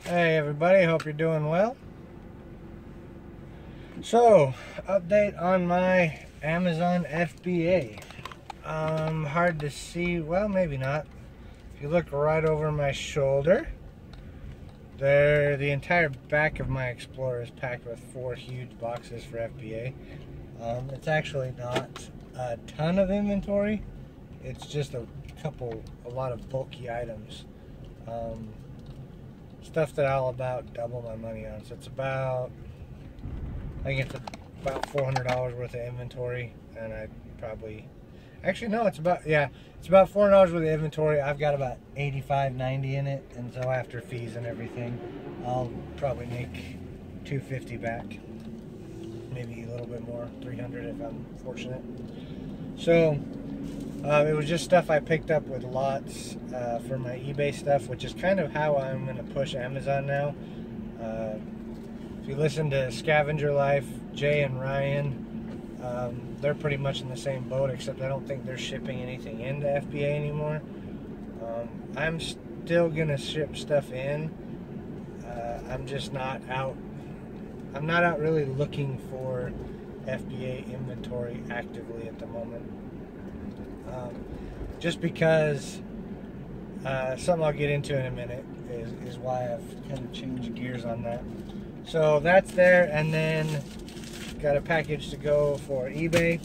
Hey everybody, hope you're doing well. So, update on my Amazon FBA. Hard to see, well maybe not. If you look right over my shoulder, there, the entire back of my Explorer is packed with 4 huge boxes for FBA. It's actually not a ton of inventory. It's just a lot of bulky items. Stuff that I'll about double my money on. So it's about, I think it's about $400 worth of inventory, and I probably, actually no, it's about $400 worth of inventory. I've got about 85, 90 in it, and so after fees and everything, I'll probably make $250 back, maybe a little bit more, $300 if I'm fortunate. So it was just stuff I picked up with lots for my eBay stuff, which is kind of how I'm going to push Amazon now. If you listen to Scavenger Life, Jay and Ryan, they're pretty much in the same boat, except I don't think they're shipping anything into FBA anymore. I'm still going to ship stuff in. I'm just not out. I'm not out really looking for FBA inventory actively at the moment. Just because something I'll get into in a minute is why I've kind of changed gears on that. So that's there, and then got a package to go for eBay,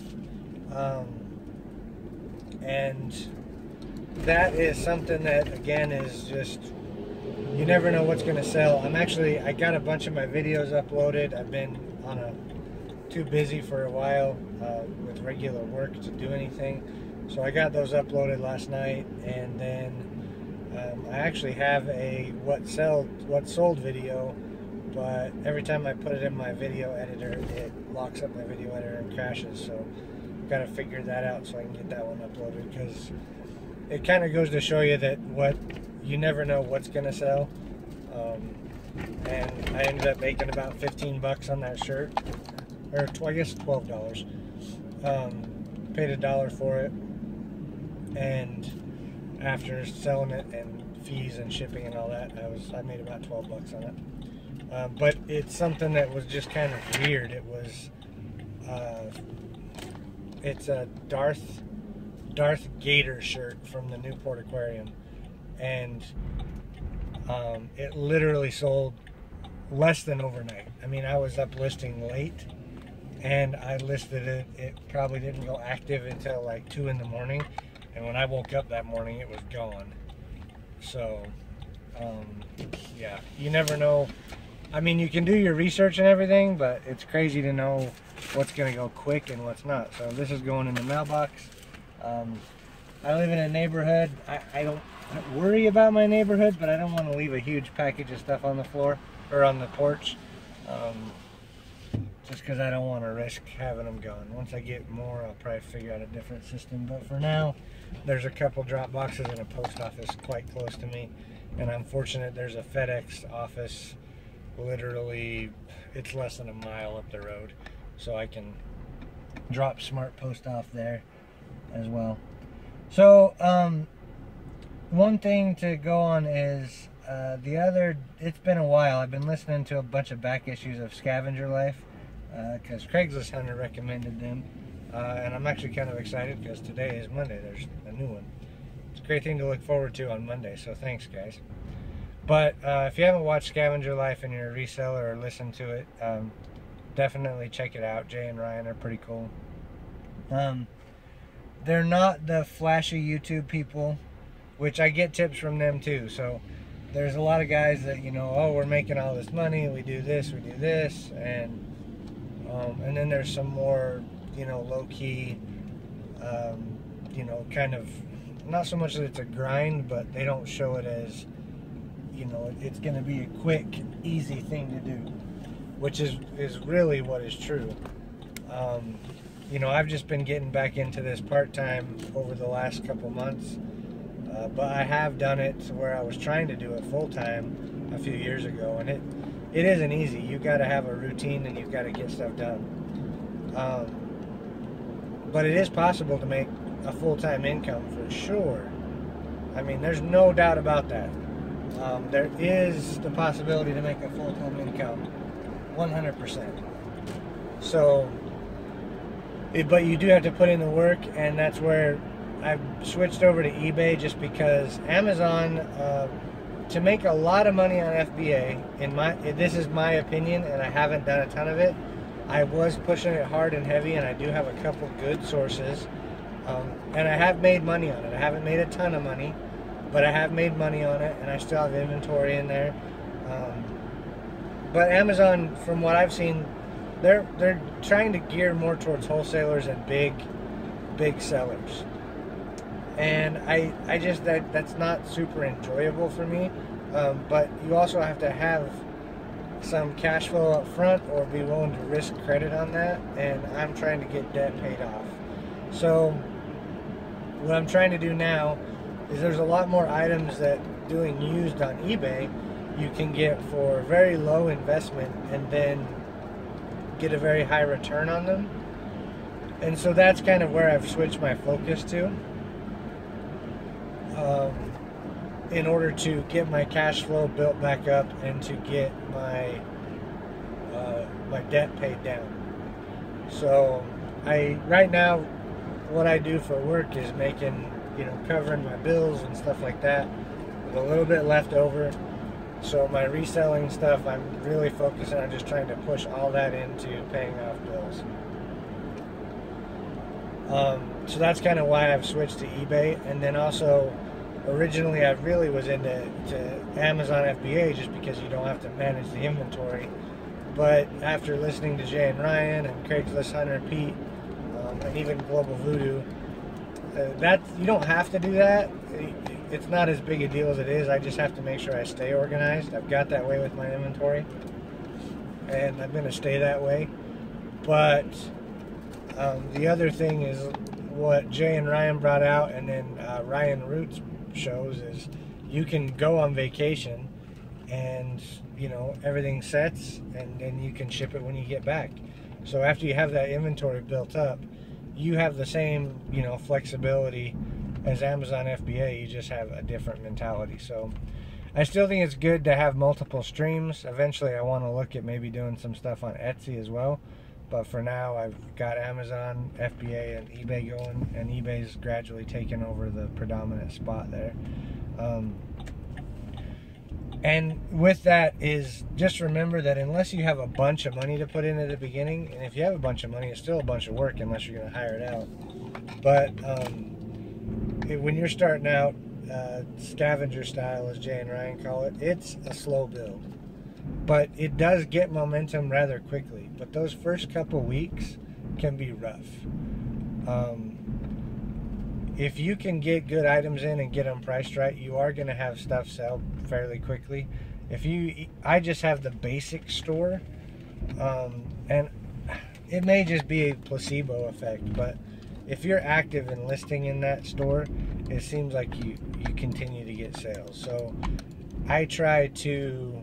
and that is something that again is just, you never know what's going to sell. I got a bunch of my videos uploaded. I've been too busy for a while with regular work to do anything. So I got those uploaded last night, and then I actually have a what sold video, but every time I put it in my video editor, it locks up my video editor and crashes. So I've got to figure that out so I can get that one uploaded, because it kind of goes to show you that you never know what's going to sell. And I ended up making about 15 bucks on that shirt, or I guess $12. Paid $1 for it. And after selling it and fees and shipping and all that, I made about 12 bucks on it. But it's something that was just kind of weird. It was it's a Darth Gator shirt from the Newport Aquarium, and it literally sold less than overnight. I mean, I was up listing late, and I listed it. It probably didn't go active until like 2 in the morning. And when I woke up that morning, it was gone. So, yeah, you never know. I mean, you can do your research and everything, but it's crazy to know what's going to go quick and what's not. So this is going in the mailbox. I live in a neighborhood. I don't worry about my neighborhood, but I don't want to leave a huge package of stuff on the floor or on the porch. Just because I don't want to risk having them gone. Once I get more, I'll probably figure out a different system. But for now, there's a couple drop boxes and a post office quite close to me. And I'm fortunate there's a FedEx office literally, it's less than a mile up the road. So I can drop Smart Post off there as well. So, one thing to go on is, it's been a while. I've been listening to a bunch of back issues of Scavenger Life, because Craigslist Hunter recommended them, and I'm actually kind of excited because today is Monday. There's a new one. It's a great thing to look forward to on Monday, so thanks guys. But if you haven't watched Scavenger Life and you're a reseller or listened to it, definitely check it out. Jay and Ryan are pretty cool. They're not the flashy YouTube people, which I get tips from them too. So there's a lot of guys that, you know, oh, we're making all this money, we do this, and then there's some more, you know, low-key, you know, kind of, not so much that it's a grind, but they don't show it as, you know, it's going to be a quick, easy thing to do, which is really what is true. You know, I've just been getting back into this part-time over the last couple months, but I have done it to where I was trying to do it full-time a few years ago, and it isn't easy. You've got to have a routine and you've got to get stuff done. But it is possible to make a full-time income for sure. I mean, there's no doubt about that. there is the possibility to make a full-time income, 100%. So, but you do have to put in the work, and that's where I've switched over to eBay, just because Amazon, to make a lot of money on FBA, this is my opinion, and I haven't done a ton of it. I was pushing it hard and heavy, and I do have a couple good sources, and I have made money on it. I haven't made a ton of money, but I have made money on it, and I still have inventory in there. But Amazon, from what I've seen, they're trying to gear more towards wholesalers and big sellers. And I just, that's not super enjoyable for me. But you also have to have some cash flow up front or be willing to risk credit on that, and I'm trying to get debt paid off. So what I'm trying to do now is there's a lot more items that doing used on eBay you can get for very low investment and then get a very high return on them. And so that's kind of where I've switched my focus to, in order to get my cash flow built back up and to get my my debt paid down. So right now what I do for work is making, covering my bills and stuff like that with a little bit left over. So my reselling stuff, I'm really focusing on just trying to push all that into paying off bills. So that's kind of why I've switched to eBay. And then also, originally I really was into Amazon FBA just because you don't have to manage the inventory. But after listening to Jay and Ryan and Craigslist Hunter and Pete, and even Global Voodoo, that you don't have to do that. It's not as big a deal as it is. I just have to make sure I stay organized. I've got that way with my inventory, and I'm going to stay that way. But the other thing is what Jay and Ryan brought out, and then Ryan Roots shows, is you can go on vacation and everything sets, and then you can ship it when you get back. So after you have that inventory built up, you have the same flexibility as Amazon FBA. You just have a different mentality. So I still think it's good to have multiple streams. Eventually I want to look at maybe doing some stuff on Etsy as well, but for now I've got Amazon FBA and eBay going, and eBay's gradually taking over the predominant spot there. And with that is, just remember that unless you have a bunch of money to put in at the beginning, and if you have a bunch of money, it's still a bunch of work unless you're going to hire it out. But when you're starting out, scavenger style, as Jay and Ryan call it, it's a slow build. But it does get momentum rather quickly. But those first couple weeks can be rough. If you can get good items in and get them priced right, you are going to have stuff sell fairly quickly. I just have the basic store, and it may just be a placebo effect, but if you're active in listing in that store, it seems like you continue to get sales. So I try to,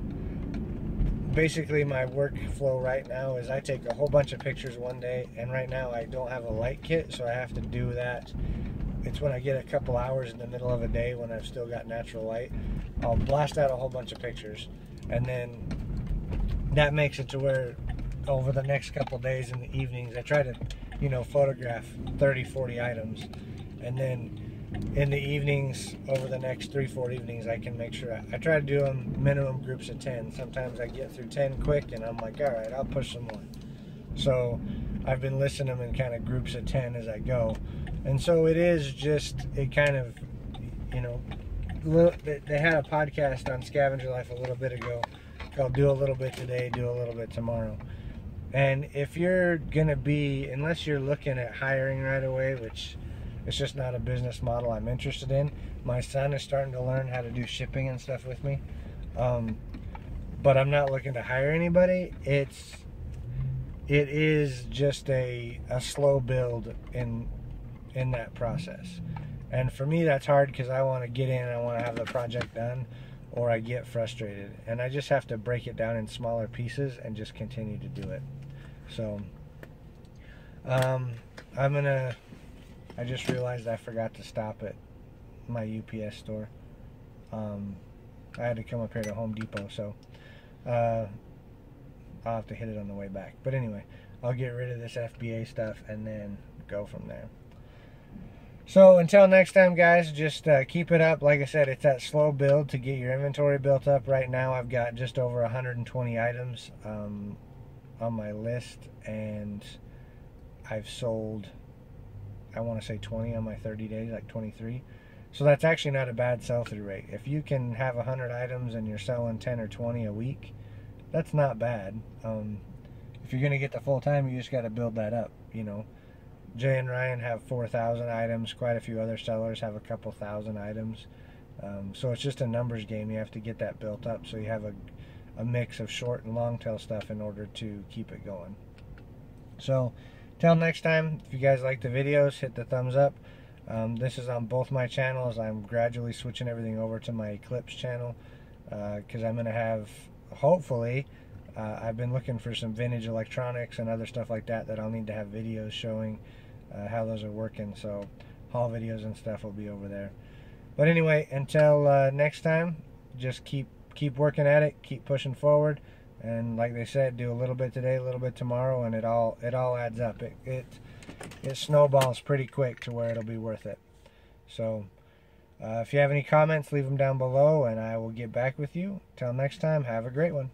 basically my workflow right now is I take a whole bunch of pictures one day, and right now I don't have a light kit, so I have to do that. It's when I get a couple hours in the middle of a day when I've still got natural light, I'll blast out a whole bunch of pictures, and then that makes it to where over the next couple days in the evenings I try to photograph 30-40 items, and then in the evenings, over the next 3-4 evenings, I can make sure I try to do them minimum groups of 10. Sometimes I get through 10 quick and I'm like, alright, I'll push some more. So I've been listing them in kind of groups of 10 as I go. And so it is just, it kind of, they had a podcast on Scavenger Life a little bit ago called Do a Little Bit Today, Do a Little Bit Tomorrow. And if you're going to be, unless you're looking at hiring right away, which it's just not a business model I'm interested in. My son is starting to learn how to do shipping and stuff with me. But I'm not looking to hire anybody. It is just a slow build in that process. And for me, that's hard because I want to get in and I want to have the project done, or I get frustrated. And I just have to break it down in smaller pieces and just continue to do it. So, I just realized I forgot to stop at my UPS store. I had to come up here to Home Depot, so I'll have to hit it on the way back. But anyway, I'll get rid of this FBA stuff and then go from there. So until next time, guys, just keep it up. Like I said, it's that slow build to get your inventory built up. Right now I've got just over 120 items on my list, and I've sold, I want to say 20 on my 30 days, like 23. So that's actually not a bad sell-through rate. If you can have 100 items and you're selling 10 or 20 a week, that's not bad. If you're going to get the full time, you just got to build that up, you know. Jay and Ryan have 4,000 items. Quite a few other sellers have a couple thousand items. So it's just a numbers game. You have to get that built up so you have a mix of short and long tail stuff in order to keep it going. So till next time, if you guys like the videos, hit the thumbs up. This is on both my channels. I'm gradually switching everything over to my Eclipse channel because I'm going to have, hopefully, I've been looking for some vintage electronics and other stuff like that I'll need to have videos showing how those are working. So haul videos and stuff will be over there. But anyway, until next time, just keep working at it, keep pushing forward, and like they said, do a little bit today, a little bit tomorrow, and it all adds up. It snowballs pretty quick to where it'll be worth it. So if you have any comments, leave them down below and I will get back with you. Till next time, have a great one.